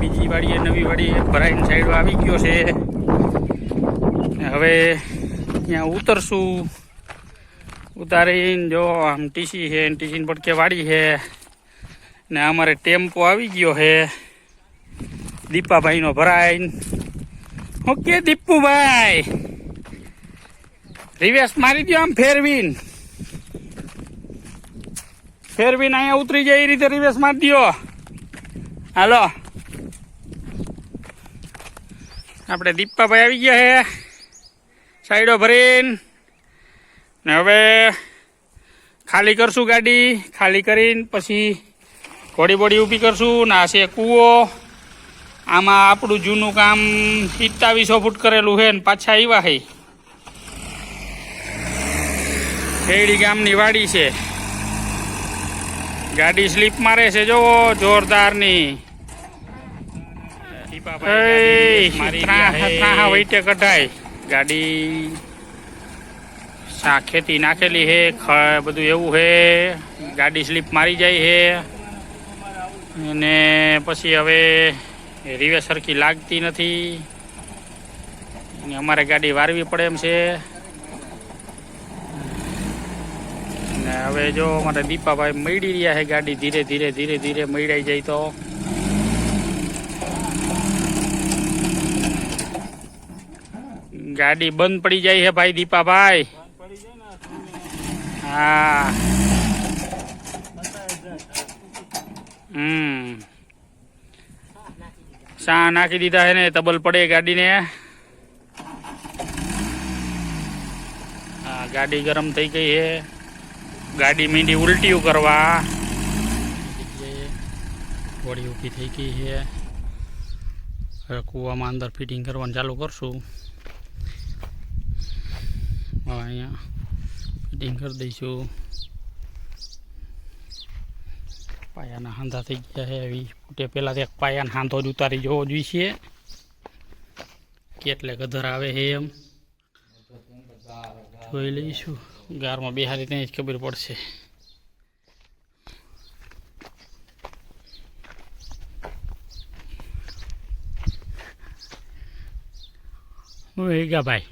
બીજી વાડીએ નવી વાડીએ ભરાઈને સાઈડ આવી ગયો છે. હવે ત્યાં ઉતરશું. ઉતારીને જો આમ ટીસી છે, ટીસીની પડકે વાડી છે ને અમારે ટેમ્પો આવી ગયો છે દીપાભાઈનો ભરાઈને. ઓકે દીપુભાઈ, રિવેસ મારી દો આમ ફેરવીન અહીંયા ઉતરી જાય એ રીતે રિવેસ મારી દો. હાલો, આપણે દીપાભાઈ આવી ગયા છે સાઈડો ભરીને. ને હવે ખાલી કરશું ગાડી. ખાલી કરીને પછી ઘોડી બોડી ઊભી કરશું. ના છે કૂવો. આમાં આપણું જૂનું કામ 2700 ફૂટ કરેલું છે ને પાછા આવ્યા છે. ખેડી ગામની વાડી છે. ગાડી સ્લીપ મારે છે જોવો જોરદારની. વૈટે કઢાય ગાડી. ખેતી નાખેલી છે બધું એવું છે. ગાડી સ્લીપ મારી જાય છે અને પછી હવે રીવે સરખી લાગતી નથી. અમારે ગાડી વારવી પડે એમ છે. ને હવે જો અમારે દીપાભાઈ મળી રહ્યા છે ગાડી. ધીરે ધીરે ધીરે ધીરે મળી જાય તો ગાડી બંધ પડી જાય છે ભાઈ દીપાભાઈ. હા, શા નાખી દીધા છે ને તબલ પડે ગાડીને. હા, ગાડી ગરમ થઈ ગઈ છે. ગાડી મીંડી ઉલટીઓ કરવા. ઘોડી ઊભી થઈ ગઈ છે. હવે કૂવામાં અંદર ફિટિંગ કરવાનું ચાલુ કરશું. હવે અહીંયા ફિટિંગ કરી દઈશું. પાયાના હાંધા થઈ ગયા છે. એવી ફૂટે પહેલાં એક પાયાના હાંધો જ ઉતારી જોવો જોઈએ કેટલે ગધર આવે છે એમ જોઈ લઈશું. ગારમાં બેહારી ત્યાં જ ખબર પડશે. ભાઈ